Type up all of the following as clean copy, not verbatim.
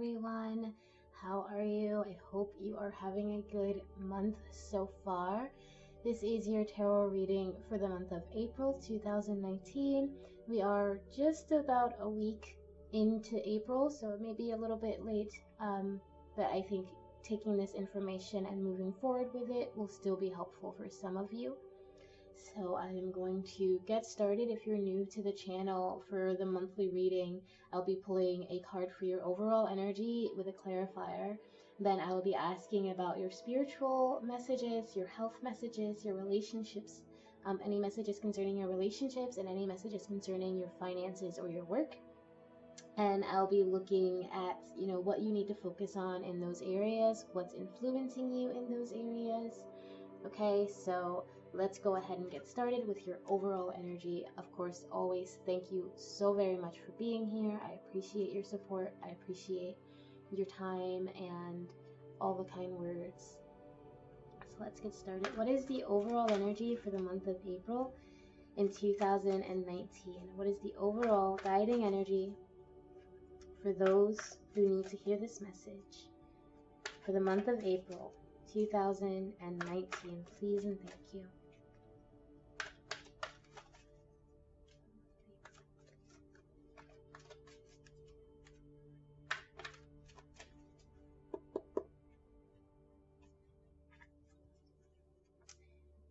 everyone. How are you? I hope you are having a good month so far. This is your tarot reading for the month of April 2019. We are just about a week into April, so it may be a little bit late, but I think taking this information and moving forward with it will still be helpful for some of you. So I am going to get started. If you're new to the channel, for the monthly reading, I'll be pulling a card for your overall energy with a clarifier. Then I will be asking about your spiritual messages, your health messages, your relationships, any messages concerning your relationships, and any messages concerning your finances or your work. And I'll be looking at, what you need to focus on in those areas, what's influencing you in those areas. Okay, so let's go ahead and get started with your overall energy. Of course, always thank you so very much for being here. I appreciate your support. I appreciate your time and all the kind words. So let's get started. What is the overall energy for the month of April in 2019? What is the overall guiding energy for those who need to hear this message for the month of April 2019? Please and thank you.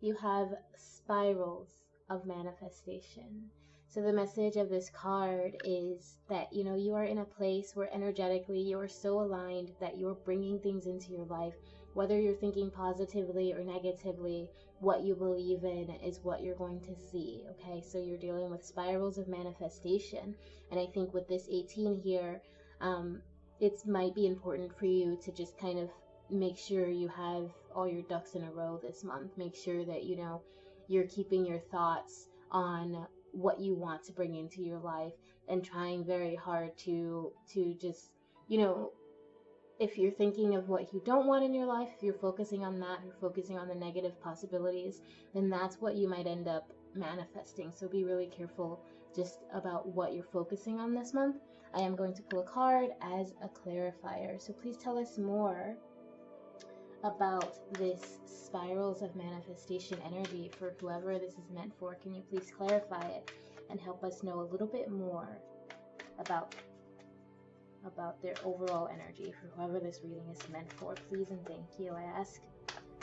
You have spirals of manifestation. So the message of this card is that, you are in a place where energetically you are so aligned that you're bringing things into your life. Whether you're thinking positively or negatively, what you believe in is what you're going to see, okay? So you're dealing with spirals of manifestation. And I think with this 18 here, it might be important for you to just kind of make sure you have all your ducks in a row this month. Make sure that, you're keeping your thoughts on what you want to bring into your life and trying very hard to just, if you're thinking of what you don't want in your life, if you're focusing on that, you're focusing on the negative possibilities, then that's what you might end up manifesting. So be really careful just about what you're focusing on this month. I am going to pull a card as a clarifier. So please tell us more about this spirals of manifestation energy for whoever this is meant for. Can you please clarify it and help us know a little bit more about their overall energy for whoever this reading is meant for? Please and thank you. I ask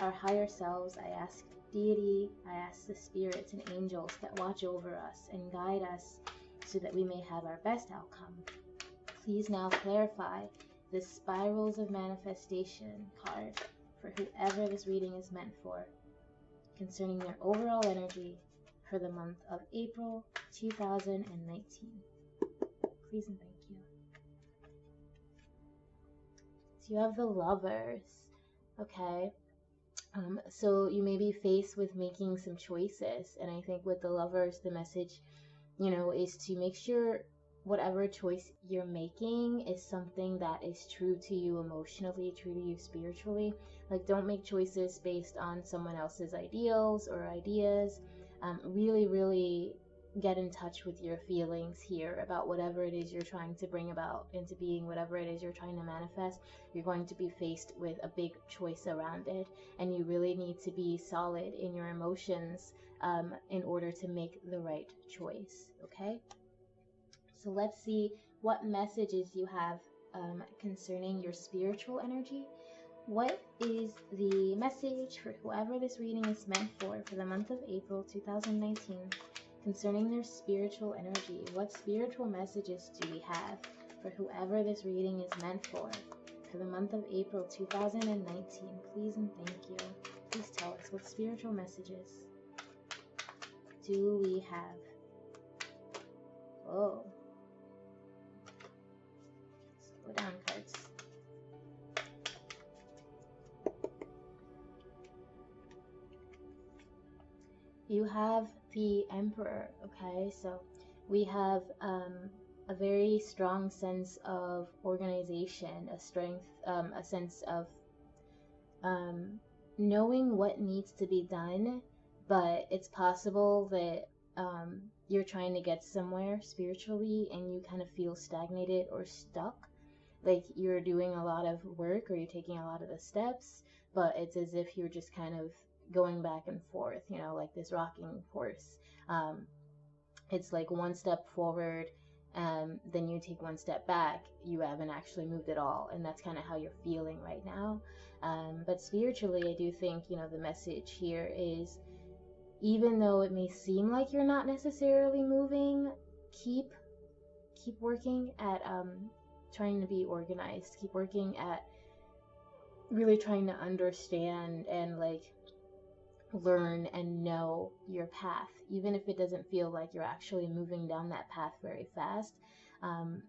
our higher selves, I ask deity, I ask the spirits and angels that watch over us and guide us so that we may have our best outcome. Please now clarify the spirals of manifestation card for whoever this reading is meant for concerning their overall energy for the month of April 2019. Please and thank you. So you have the Lovers, okay? So you may be faced with making some choices, and I think with the Lovers, the message, is to make sure whatever choice you're making is something that is true to you emotionally, true to you spiritually. Like, don't make choices based on someone else's ideals or ideas. Really get in touch with your feelings here about whatever it is you're trying to bring about into being, whatever it is you're trying to manifest. You're going to be faced with a big choice around it, and you really need to be solid in your emotions in order to make the right choice, okay? So let's see what messages you have concerning your spiritual energy. What is the message for whoever this reading is meant for the month of April 2019 concerning their spiritual energy? What spiritual messages do we have for whoever this reading is meant for the month of April 2019? Please and thank you. Please tell us, what spiritual messages do we have? Oh. Slow down, cards. You have the Emperor, okay? So we have a very strong sense of organization, a strength, a sense of knowing what needs to be done, but it's possible that you're trying to get somewhere spiritually and you kind of feel stagnated or stuck. like you're doing a lot of work or you're taking a lot of the steps, but it's as if you're just kind of going back and forth, you know, like this rocking horse. Um, it's like one step forward, then you take one step back. You haven't actually moved at all, and that's kind of how you're feeling right now. But spiritually, I do think, you know, the message here is, even though it may seem like you're not necessarily moving, keep working at trying to be organized. Keep working at really trying to understand and like learn and know your path, even if it doesn't feel like you're actually moving down that path very fast. um,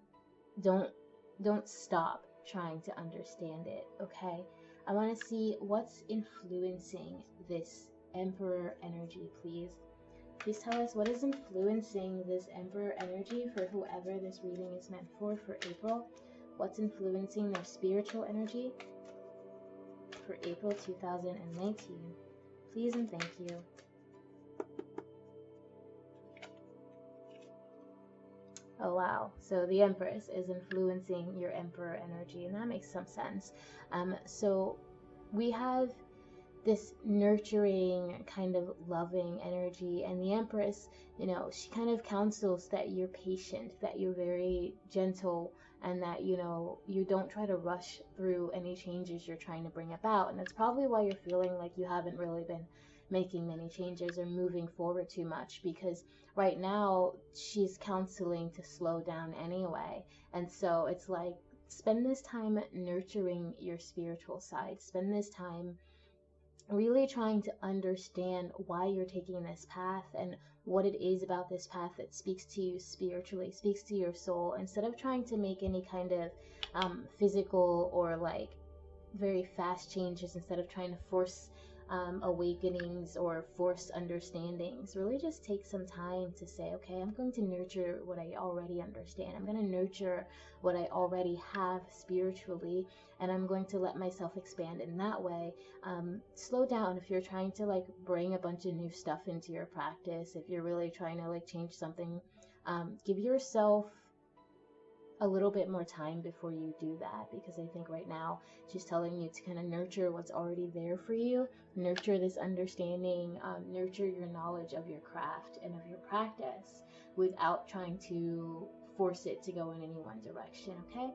don't stop trying to understand it. Okay, I want to see what's influencing this Emperor energy. Please tell us what is influencing this Emperor energy for whoever this reading is meant for April. What's influencing their spiritual energy for April 2019? Please and thank you. Oh wow, so the Empress is influencing your Emperor energy, and that makes some sense. So we have this nurturing, kind of loving energy, and the Empress, you know, she kind of counsels that you're patient, that you're very gentle, and that, you know, you don't try to rush through any changes you're trying to bring about. And that's probably why you're feeling like you haven't really been making many changes or moving forward too much, because right now she's counseling to slow down anyway. And so it's like, spend this time nurturing your spiritual side. Spend this time really trying to understand why you're taking this path and what it is about this path that speaks to you spiritually, speaks to your soul, instead of trying to make any kind of physical or like very fast changes, instead of trying to force awakenings or force understandings. Really just take some time to say, okay, I'm going to nurture what I already understand. I'm going to nurture what I already have spiritually, and I'm going to let myself expand in that way. Slow down if you're trying to like bring a bunch of new stuff into your practice. If you're really trying to like change something, give yourself a little bit more time before you do that, because I think right now she's telling you to kind of nurture what's already there for you, nurture this understanding, nurture your knowledge of your craft and of your practice without trying to force it to go in any one direction. Okay,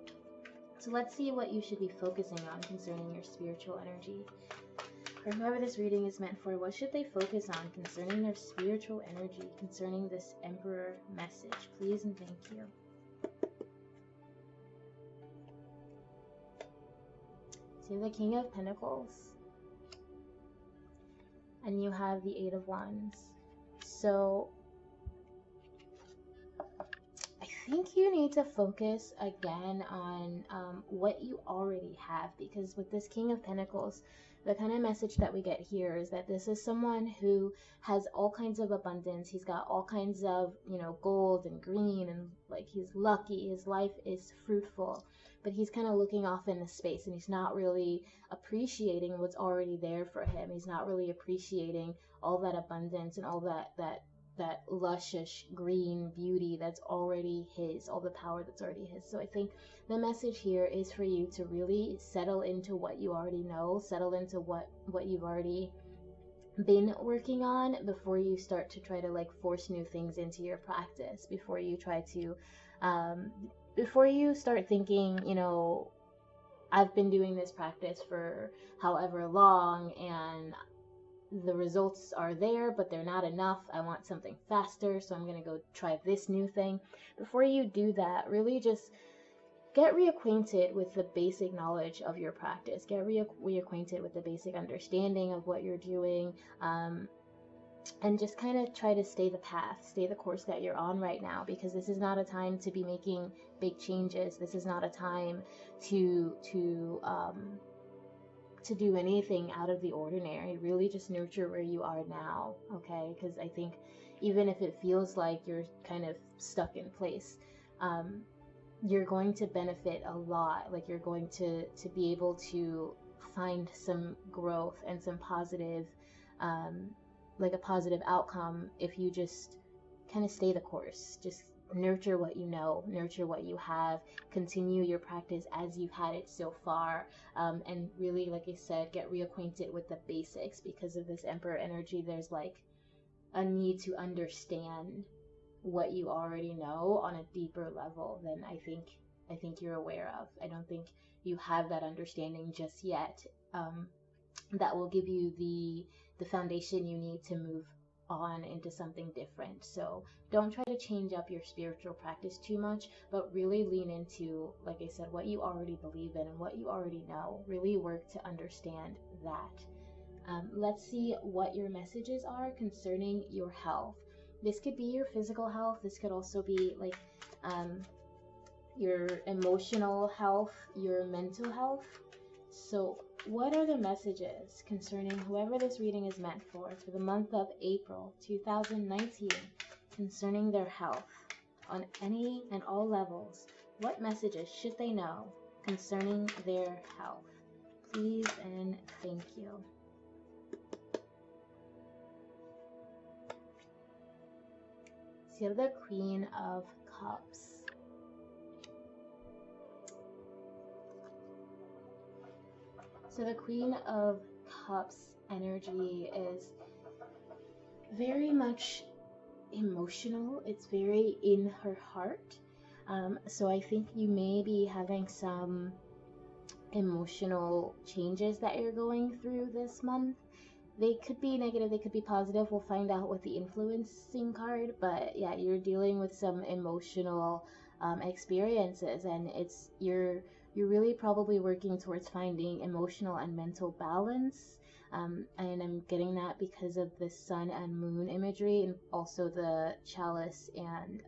so let's see what you should be focusing on concerning your spiritual energy. For whoever this reading is meant for, what should they focus on concerning their spiritual energy, concerning this Emperor message? Please and thank you. So the King of Pentacles, and you have the Eight of Wands. So I think you need to focus again on what you already have, because with this King of Pentacles, the kind of message that we get here is that this is someone who has all kinds of abundance. He's got all kinds of, you know, gold and green, and like he's lucky. His life is fruitful, but he's kind of looking off into space, and he's not really appreciating what's already there for him. He's not really appreciating all that abundance and all that luscious green beauty that's already his, all the power that's already his. So I think the message here is for you to really settle into what you already know, settle into what you've already been working on, before you start to try to like force new things into your practice, before you try to before you start thinking, you know, I've been doing this practice for however long and the results are there, but they're not enough. I want something faster, so I'm going to go try this new thing. Before you do that, really just get reacquainted with the basic knowledge of your practice. Get reacquainted with the basic understanding of what you're doing, and just kind of try to stay the path, stay the course that you're on right now, because this is not a time to be making big changes. This is not a time to do anything out of the ordinary. Really just nurture where you are now, okay? Because I think even if it feels like you're kind of stuck in place, you're going to benefit a lot. Like you're going to be able to find some growth and some positive, like a positive outcome if you just kind of stay the course. Just nurture what you know, nurture what you have, continue your practice as you've had it so far, and really, like I said, get reacquainted with the basics. Because of this Emperor energy, there's like a need to understand what you already know on a deeper level than I think you're aware of. I don't think you have that understanding just yet. That will give you the foundation you need to move on into something different. So don't try to change up your spiritual practice too much, but really lean into, like I said, what you already believe in and what you already know. Really work to understand that. Let's see what your messages are concerning your health. This could be your physical health. This could also be like your emotional health, your mental health. So what are the messages concerning whoever this reading is meant for the month of April 2019 concerning their health on any and all levels? What messages should they know concerning their health? Please and thank you. So you have the Queen of Cups. So the Queen of Cups energy is very much emotional. It's very in her heart. So I think you may be having some emotional changes that you're going through this month. They could be negative, they could be positive. We'll find out with the influencing card. But yeah, you're dealing with some emotional experiences, and you're really probably working towards finding emotional and mental balance. And I'm getting that because of the sun and moon imagery, and also the chalice and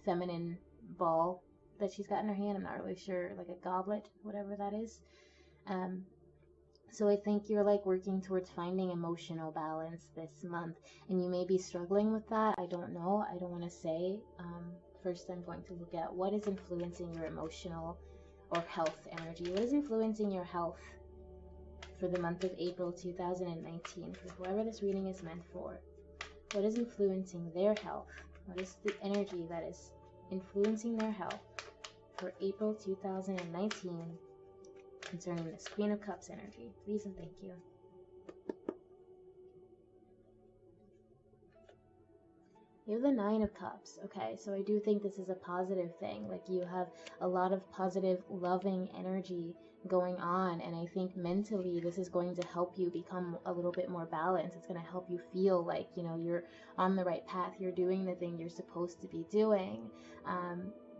feminine ball that she's got in her hand. I'm not really sure, like a goblet, whatever that is. So I think you're like working towards finding emotional balance this month, and you may be struggling with that. I don't know. I don't want to say. First, I'm going to look at what is influencing your emotional or health energy. What is influencing your health for the month of April 2019 for whoever this reading is meant for? What is influencing their health? What is the energy that is influencing their health for April 2019 concerning this Queen of Cups energy? Please and thank you. You have the Nine of Cups. Okay, so I do think this is a positive thing. Like, you have a lot of positive, loving energy going on, and I think mentally this is going to help you become a little bit more balanced. It's going to help you feel like, you know, you're on the right path. You're doing the thing you're supposed to be doing,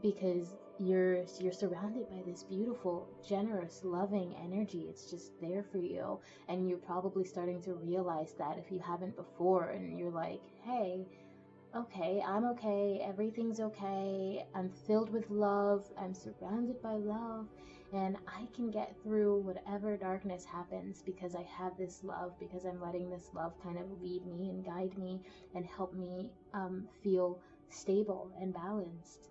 because you're surrounded by this beautiful, generous, loving energy. It's just there for you, and you're probably starting to realize that if you haven't before, and you're like, hey, okay, I'm okay, everything's okay, I'm filled with love, I'm surrounded by love, and I can get through whatever darkness happens because I have this love, because I'm letting this love kind of lead me and guide me and help me feel stable and balanced.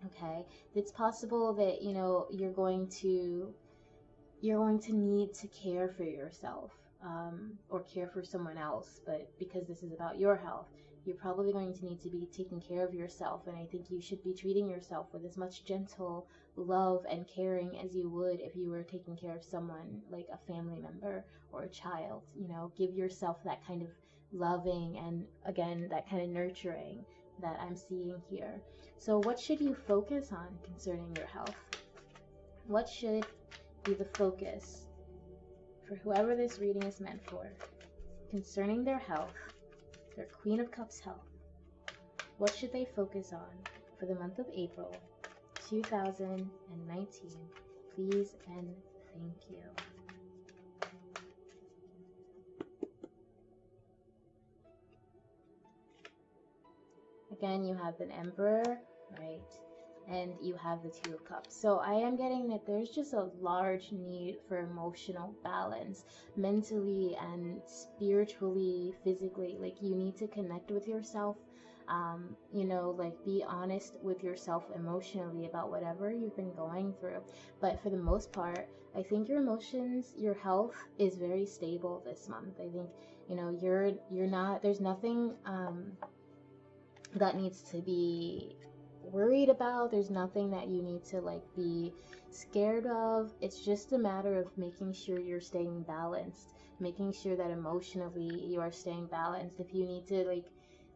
Okay, it's possible that, you know, you're going to need to care for yourself, or care for someone else, but because this is about your health, you're probably going to need to be taking care of yourself, and I think you should be treating yourself with as much gentle love and caring as you would if you were taking care of someone like a family member or a child. You know, give yourself that kind of loving and, again, that kind of nurturing that I'm seeing here. So what should you focus on concerning your health? What should be the focus for whoever this reading is meant for concerning their health, their Queen of Cups health? What should they focus on for the month of April 2019? Please and thank you. Again, you have an Emperor, right? And you have the Two of Cups. So I am getting that there's just a large need for emotional balance, mentally and spiritually, physically. Like, you need to connect with yourself, you know, like, be honest with yourself emotionally about whatever you've been going through. But for the most part, I think your emotions, your health is very stable this month. I think, you know, you're not, there's nothing that needs to be worried about. There's nothing that you need to like be scared of. It's just a matter of making sure you're staying balanced, making sure that emotionally you are staying balanced. If you need to like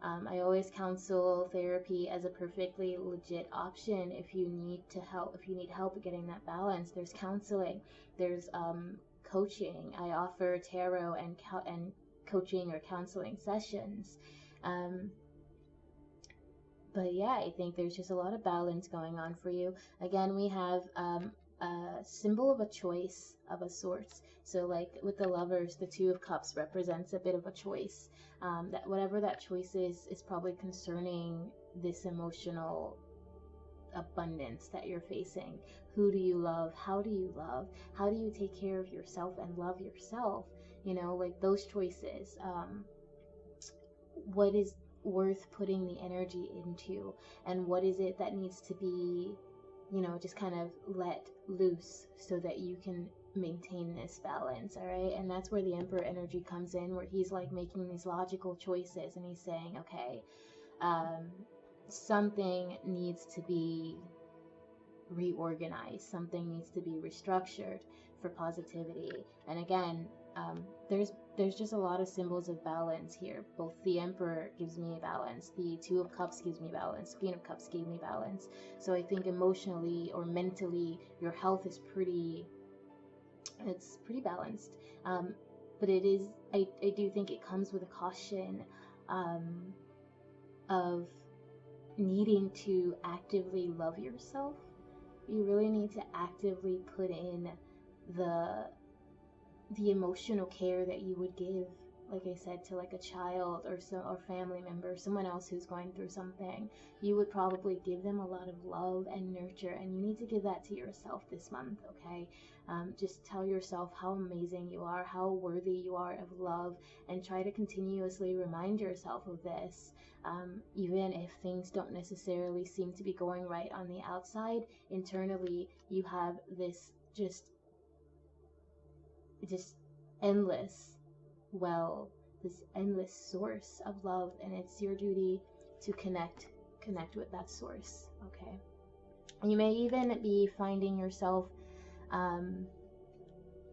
I always counsel therapy as a perfectly legit option. If you need to help, if you need help getting that balance, there's counseling, there's coaching. I offer tarot and coaching or counseling sessions. um, but yeah, I think there's just a lot of balance going on for you. Again, we have a symbol of a choice of a sort. So like with the lovers, the Two of Cups represents a bit of a choice. That whatever that choice is probably concerning this emotional abundance that you're facing. Who do you love? How do you love? How do you take care of yourself and love yourself? You know, like those choices. What is worth putting the energy into, and what is it that needs to be, you know, just kind of let loose so that you can maintain this balance. All right, and that's where the Emperor energy comes in, where he's like making these logical choices and he's saying, okay, um, something needs to be reorganized, something needs to be restructured for positivity. And again, there's just a lot of symbols of balance here. Both the Emperor gives me balance, the Two of Cups gives me balance, Queen of Cups gave me balance. So I think emotionally or mentally your health is it's pretty balanced. But it is, I do think it comes with a caution um, of needing to actively love yourself. You really need to actively put in the emotional care that you would give, like I said, to like a child or family member, someone else who's going through something. You would probably give them a lot of love and nurture, and you need to give that to yourself this month. Okay, just tell yourself how amazing you are, how worthy you are of love, and try to continuously remind yourself of this. Even if things don't necessarily seem to be going right on the outside, internally you have this just endless well, this endless source of love, and it's your duty to connect with that source. Okay, you may even be finding yourself um,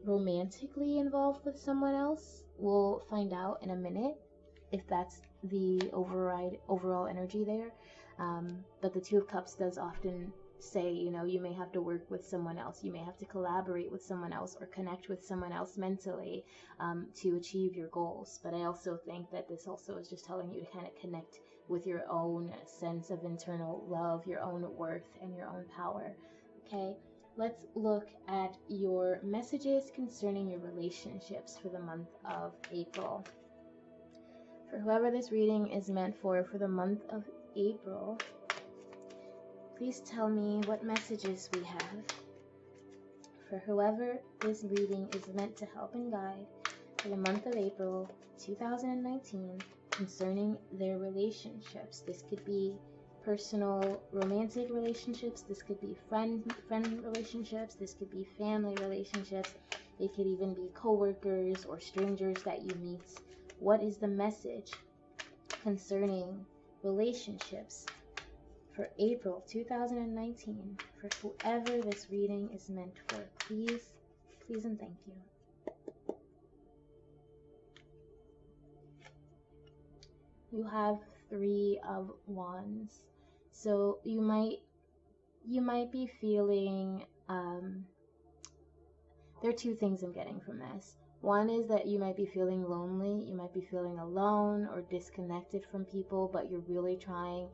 romantically involved with someone else. We'll find out in a minute if that's the overall energy there. But the Two of Cups does often say, you know, you may have to work with someone else, you may have to collaborate with someone else or connect with someone else mentally to achieve your goals. But I also think that this also is just telling you to kind of connect with your own sense of internal love, your own worth, and your own power. Okay, let's look at your messages concerning your relationships for the month of April. For whoever this reading is meant for the month of April, please tell me what messages we have. For whoever this reading is meant to help and guide for the month of April 2019 concerning their relationships. This could be personal romantic relationships, this could be friend relationships, this could be family relationships, it could even be co-workers or strangers that you meet. What is the message concerning relationships for April 2019 for whoever this reading is meant for? Please, please and thank you. You have Three of Wands. So you might be feeling there are two things I'm getting from this. One is that you might be feeling lonely, you might be feeling alone or disconnected from people, but you're really trying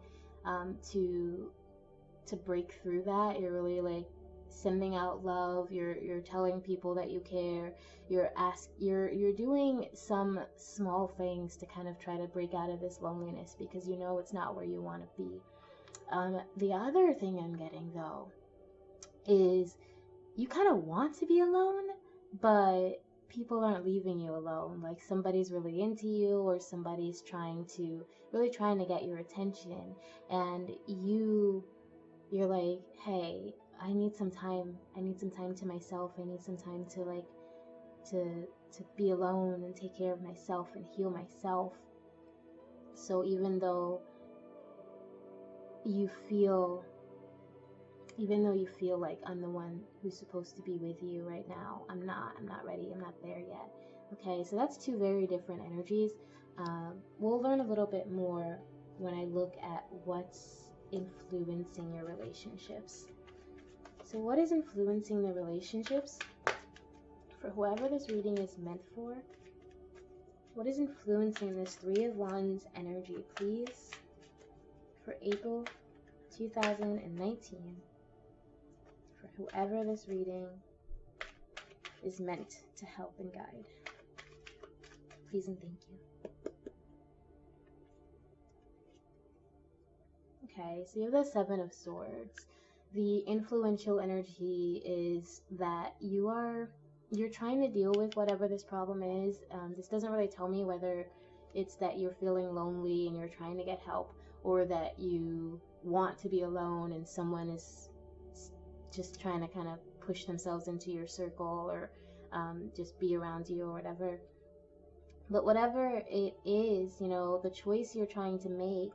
to break through that. You're really like sending out love. You're telling people that you care. You're doing some small things to kind of try to break out of this loneliness because you know it's not where you want to be. The other thing I'm getting though is you kind of want to be alone, but people aren't leaving you alone. Like somebody's really into you, or somebody's really trying to get your attention, and you're like, hey, I need some time to myself. I need some time to like to be alone and take care of myself and heal myself. So even though you feel, even though you feel like I'm the one who's supposed to be with you right now, I'm not ready, I'm not there yet. Okay, so that's two very different energies. We'll learn a little bit more when I look at what's influencing your relationships. So what is influencing the relationships? For whoever this reading is meant for, what is influencing this Three of Wands energy, please? For April 2019, for whoever this reading is meant to help and guide. Please and thank you. Okay, so you have the Seven of Swords. The influential energy is that you're trying to deal with whatever this problem is. This doesn't really tell me whether it's that you're feeling lonely and you're trying to get help, or that you want to be alone and someone is just trying to kind of push themselves into your circle, or just be around you or whatever. But whatever it is, the choice you're trying to make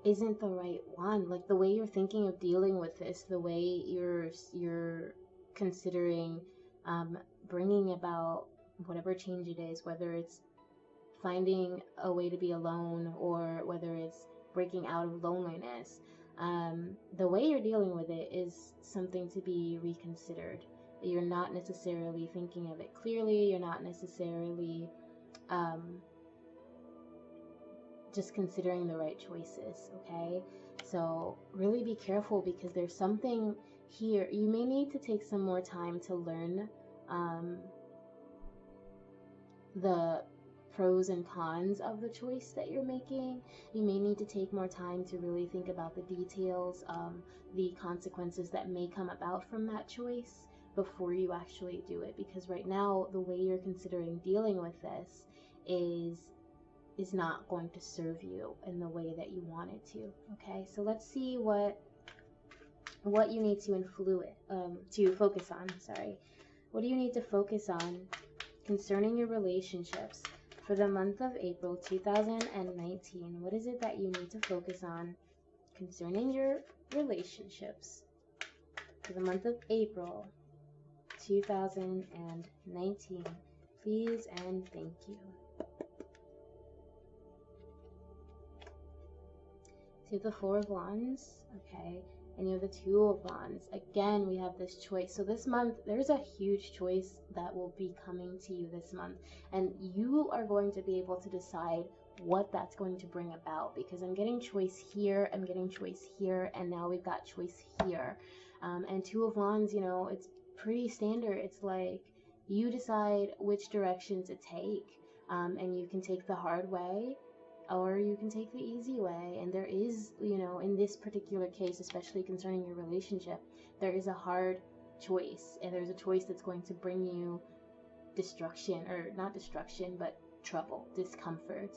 isn't the right one. Like, the way you're thinking of dealing with this, the way you're considering bringing about whatever change it is, whether it's finding a way to be alone or whether it's breaking out of loneliness, the way you're dealing with it is something to be reconsidered. You're not necessarily thinking of it clearly. You're not necessarily just considering the right choices, okay? So really be careful, because there's something here. You may need to take some more time to learn the pros and cons of the choice that you're making. You may need to take more time to really think about the details, the consequences that may come about from that choice before you actually do it, because right now the way you're considering dealing with this is not going to serve you in the way that you want it to. Okay, so let's see what you need to focus on. What do you need to focus on concerning your relationships for the month of April 2019? What is it that you need to focus on concerning your relationships for the month of April 2019? Please and thank you. So you have the Four of Wands, okay, and you have the Two of Wands. Again, we have this choice. So this month, there's a huge choice that will be coming to you this month, and you are going to be able to decide what that's going to bring about, because I'm getting choice here, I'm getting choice here, and now we've got choice here. And Two of Wands, it's pretty standard. It's like you decide which direction to take, and you can take the hard way, or you can take the easy way. And there is, in this particular case, especially concerning your relationship, there is a hard choice, and there's a choice that's going to bring you destruction, or not destruction, but trouble, discomfort,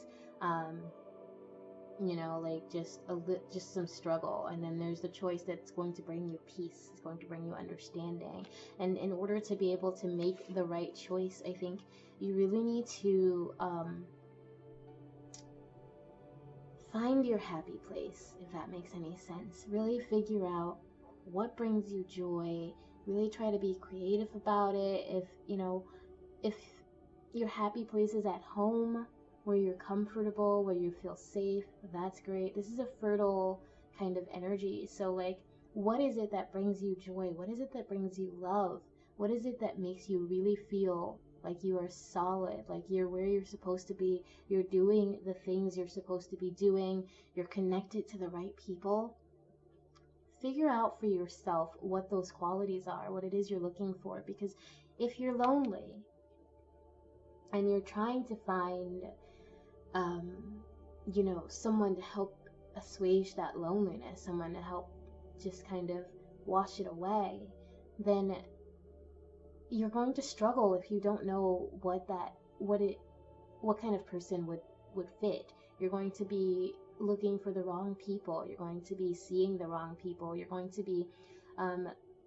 like just some struggle. And then there's the choice that's going to bring you peace, it's going to bring you understanding. And in order to be able to make the right choice, I think you really need to find your happy place, if that makes any sense. Really figure out what brings you joy. Really try to be creative about it. If your happy place is at home, where you're comfortable, where you feel safe, that's great. This is a fertile kind of energy. So like, what is it that brings you joy? What is it that brings you love? What is it that makes you really feel like you are solid, like you're where you're supposed to be, you're doing the things you're supposed to be doing, you're connected to the right people? Figure out for yourself what those qualities are, what it is you're looking for. Because if you're lonely and you're trying to find someone to help assuage that loneliness, someone to help just kind of wash it away, then you're going to struggle if you don't know what kind of person would fit. You're going to be looking for the wrong people. You're going to be seeing the wrong people. You're going to be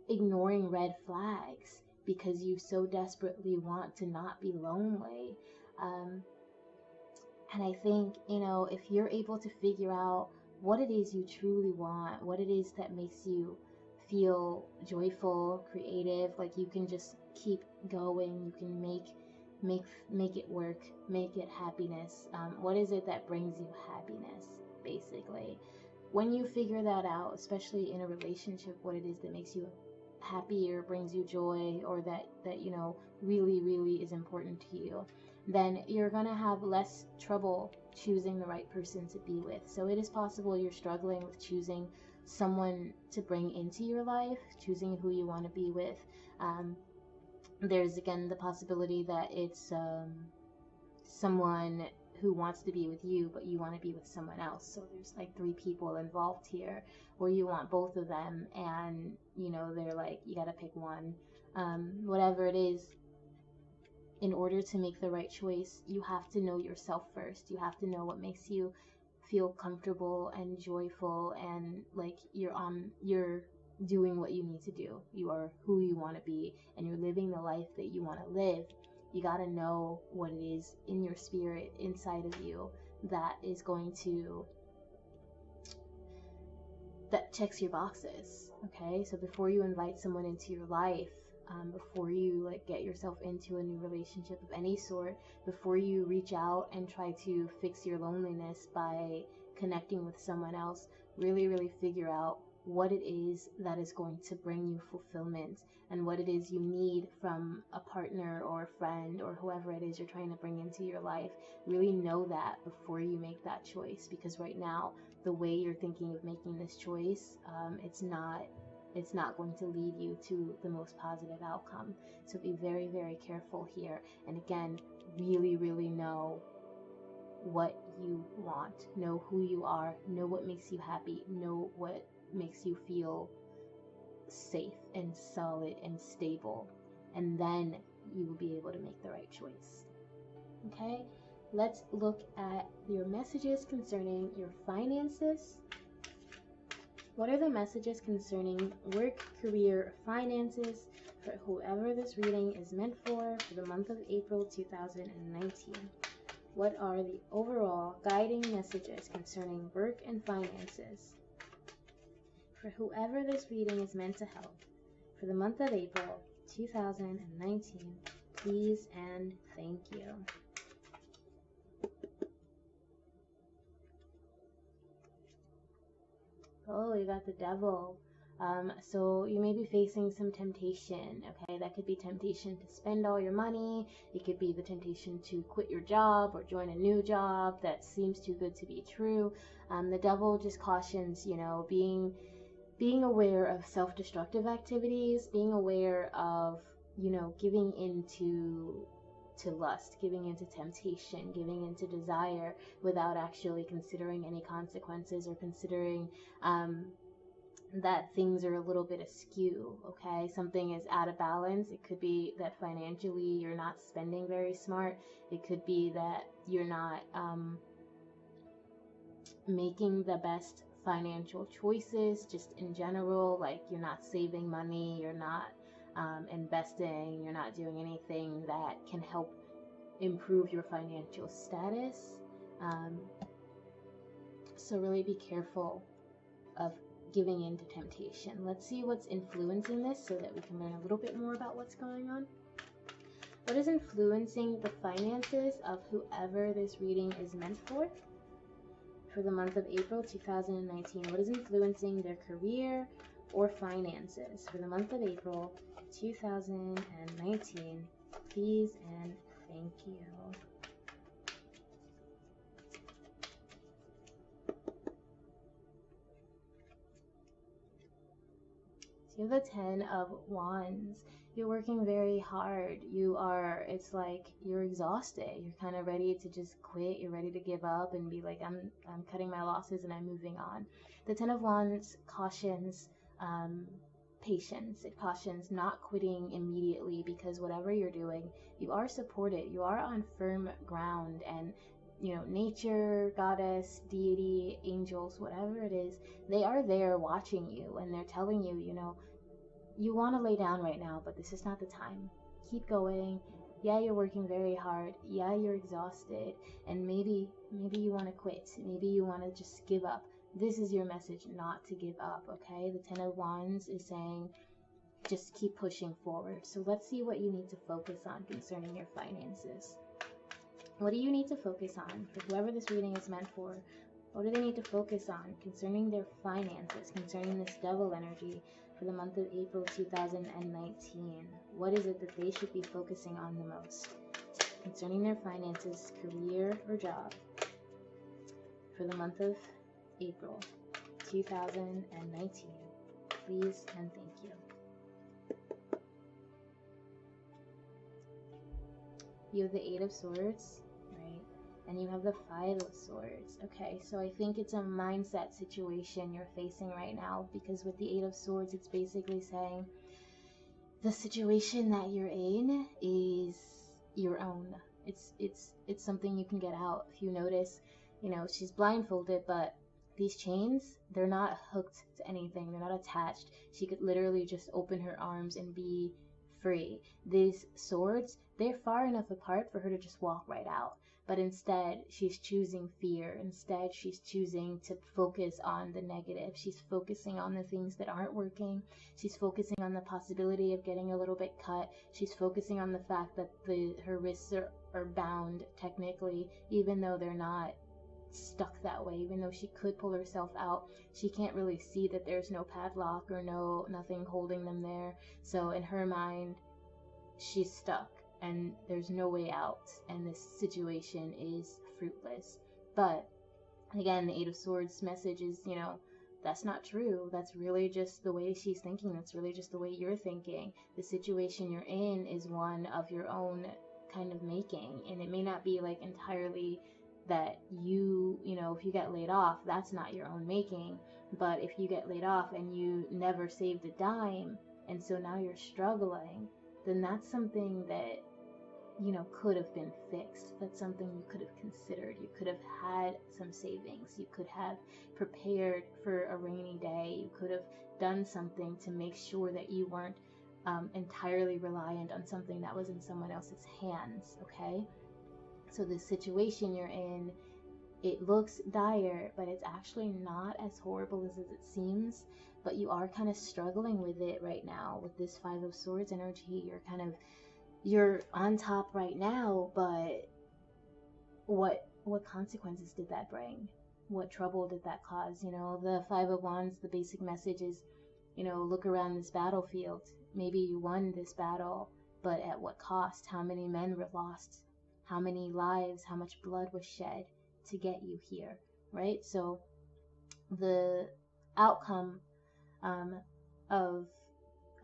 ignoring red flags because you so desperately want to not be lonely. And I think, if you're able to figure out what it is you truly want, what it is that makes you feel joyful, creative, like you can just keep going, you can make it work, make it happiness. What is it that brings you happiness, basically? When you figure that out, especially in a relationship, what it is that makes you happy or brings you joy, or that you know really really is important to you, then you're gonna have less trouble choosing the right person to be with. So it is possible you're struggling with choosing someone to bring into your life, choosing who you want to be with. There's again the possibility that it's someone who wants to be with you, but you want to be with someone else. So there's like three people involved here, where you want both of them, and you know they're like, you gotta pick one. Whatever it is, in order to make the right choice, you have to know yourself first. You have to know what makes you feel comfortable and joyful, and like you're doing what you need to do. You are who you want to be, and you're living the life that you want to live. You got to know what it is in your spirit, inside of you, that is going to, that checks your boxes. Okay, so before you invite someone into your life, before you like get yourself into a new relationship of any sort, before you reach out and try to fix your loneliness by connecting with someone else, really really figure out what it is that is going to bring you fulfillment, and what it is you need from a partner or a friend or whoever it is you're trying to bring into your life. Really know that before you make that choice, because right now the way you're thinking of making this choice, it's not going to lead you to the most positive outcome. So be very very careful here, and again, really really know what you want, know who you are, know what makes you happy, know what makes you feel safe and solid and stable, and then you will be able to make the right choice. Okay, let's look at your messages concerning your finances. What are the messages concerning work, career, finances for whoever this reading is meant for the month of April 2019? What are the overall guiding messages concerning work and finances for whoever this reading is meant to help for the month of April 2019? Please and thank you. Oh, you got the devil. So you may be facing some temptation, okay? That could be temptation to spend all your money. It could be the temptation to quit your job or join a new job that seems too good to be true. The devil just cautions, you know, being aware of self-destructive activities, being aware of, you know, giving into lust, giving into temptation, giving into desire without actually considering any consequences, or considering that things are a little bit askew. Okay, something is out of balance. It could be that financially you're not spending very smart. It could be that you're not making the best financial choices just in general, like you're not saving money, you're not investing, you're not doing anything that can help improve your financial status. So really be careful of giving in to temptation. Let's see what's influencing this so that we can learn a little bit more about what's going on. What is influencing the finances of whoever this reading is meant for the month of April 2019? What is influencing their career or finances for the month of April 2019? Please and thank you. So you have the 10 of Wands. You're working very hard. It's like you're exhausted. You're kind of ready to just quit. You're ready to give up and be like, I'm cutting my losses and I'm moving on. The 10 of Wands cautions patience. It cautions not quitting immediately, because whatever you're doing, you are supported. You are on firm ground, and you know, nature, goddess, deity, angels, whatever it is, they are there watching you, and they're telling you, you know, you want to lay down right now, but this is not the time. Keep going. Yeah, you're working very hard. Yeah, you're exhausted, and maybe you want to quit. Maybe you want to just give up. this is your message, not to give up, okay? The Ten of Wands is saying just keep pushing forward. So let's see what you need to focus on concerning your finances. What do you need to focus on? For whoever this reading is meant for, what do they need to focus on concerning their finances, concerning this devil energy for the month of April 2019? What is it that they should be focusing on the most concerning their finances, career, or job for the month of April 2019? Please and thank you. You have the Eight of Swords, right? And you have the Five of Swords. Okay, so I think it's a mindset situation you're facing right now, because with the Eight of Swords, it's basically saying the situation that you're in is your own. It's something you can get out. If you notice, you know, she's blindfolded, but these chains, they're not hooked to anything. They're not attached. She could literally just open her arms and be free. These swords, they're far enough apart for her to just walk right out. But instead, she's choosing fear. Instead, she's choosing to focus on the negative. She's focusing on the things that aren't working. She's focusing on the possibility of getting a little bit cut. She's focusing on the fact that her wrists are bound, technically, even though they're not stuck that way. Even though she could pull herself out, she can't really see that there's no padlock or nothing holding them there. So in her mind, she's stuck and there's no way out, and this situation is fruitless. But again, the Eight of Swords message is, you know, that's not true. That's really just the way she's thinking. That's really just the way you're thinking. The situation you're in is one of your own kind of making, and it may not be like entirely that you know, if you get laid off, that's not your own making. But if you get laid off and you never saved a dime, and so now you're struggling, then that's something that, you know, could have been fixed. That's something you could have considered. You could have had some savings. You could have prepared for a rainy day. You could have done something to make sure that you weren't entirely reliant on something that was in someone else's hands, okay? So the situation you're in, it looks dire, but it's actually not as horrible as it seems. But you are kind of struggling with it right now with this Five of Swords energy. You're on top right now, but what consequences did that bring? What trouble did that cause? You know, the Five of Wands, the basic message is, you know, look around this battlefield. Maybe you won this battle, but at what cost? How many men were lost? How many lives, how much blood was shed to get you here, right? So the outcome of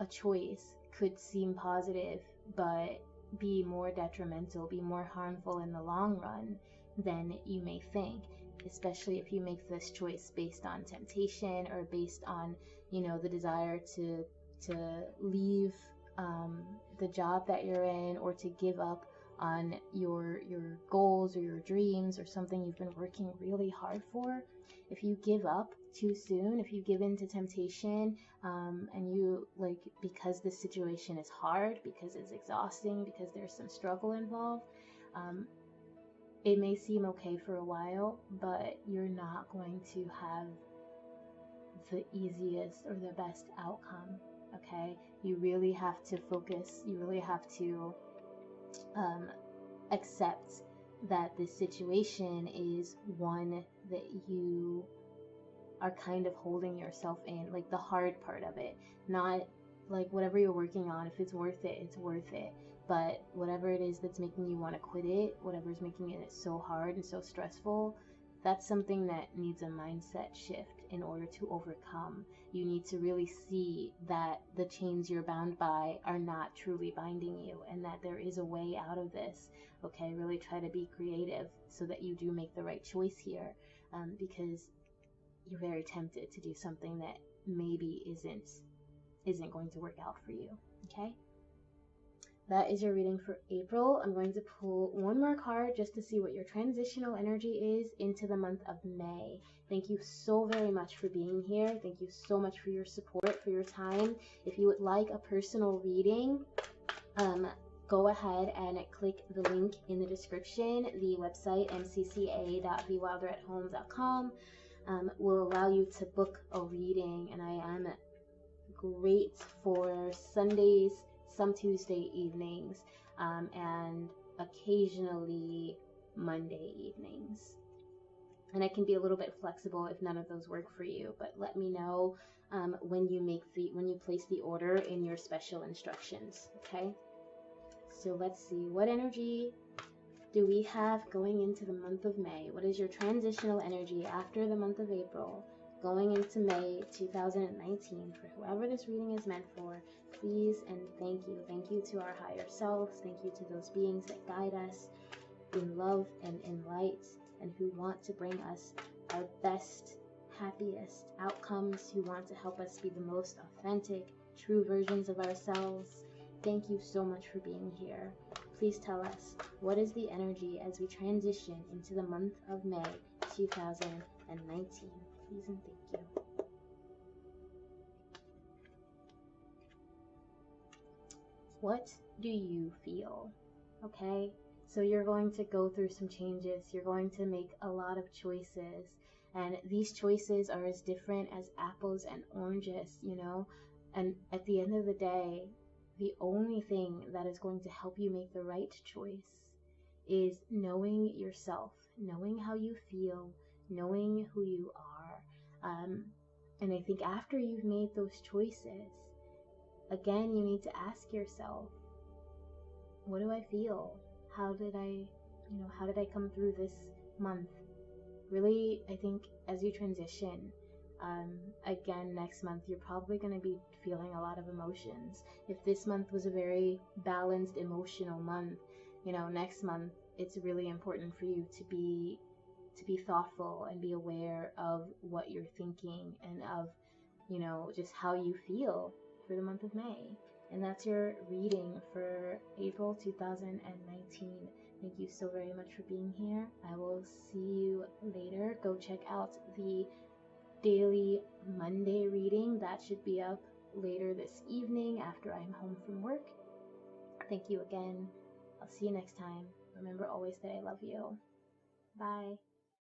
a choice could seem positive, but be more detrimental, be more harmful in the long run than you may think, especially if you make this choice based on temptation or based on, you know, the desire to leave the job that you're in, or to give up on your goals or your dreams or something you've been working really hard for. If you give up too soon, if you give in to temptation, and you, like, because this situation is hard, because it's exhausting, because there's some struggle involved, it may seem okay for a while, but you're not going to have the easiest or the best outcome, okay? You really have to focus, you really have to accept that this situation is one that you are kind of holding yourself in, like the hard part of it, not like whatever you're working on. If it's worth it, it's worth it. But whatever it is that's making you want to quit it, whatever's making it so hard and so stressful, that's something that needs a mindset shift in order to overcome. You need to really see that the chains you're bound by are not truly binding you, and that there is a way out of this. Okay, really try to be creative so that you do make the right choice here, because you're very tempted to do something that maybe isn't going to work out for you. Okay, that is your reading for April. I'm going to pull one more card just to see what your transitional energy is into the month of May. Thank you so very much for being here. Thank you so much for your support, for your time. If you would like a personal reading, go ahead and click the link in the description, the website mcca.thewilderathome.com. will allow you to book a reading, and I am great for Sundays, some Tuesday evenings, and occasionally Monday evenings. And I can be a little bit flexible if none of those work for you, but let me know when you place the order in your special instructions. Okay, so let's see, what energy do we have going into the month of May? What is your transitional energy after the month of April going into May 2019? For whoever this reading is meant for, please and thank you. Thank you to our higher selves. Thank you to those beings that guide us in love and in light, and who want to bring us our best, happiest outcomes, who want to help us be the most authentic, true versions of ourselves. Thank you so much for being here. Please tell us, what is the energy as we transition into the month of May 2019? Please and thank you. What do you feel? Okay, so you're going to go through some changes. You're going to make a lot of choices, and these choices are as different as apples and oranges, you know? And at the end of the day, the only thing that is going to help you make the right choice is knowing yourself, knowing how you feel, knowing who you are. And I think after you've made those choices, again, you need to ask yourself, what do I feel? How did I come through this month? Really, I think as you transition, again, next month, you're probably going to be feeling a lot of emotions. If this month was a very balanced emotional month, next month, it's really important for you to be thoughtful and be aware of what you're thinking and of, just how you feel for the month of May. And that's your reading for April 2019. Thank you so very much for being here. I will see you later. Go check out the daily Monday reading. That should be up later this evening after I'm home from work. Thank you again. I'll see you next time. Remember always that I love you. Bye.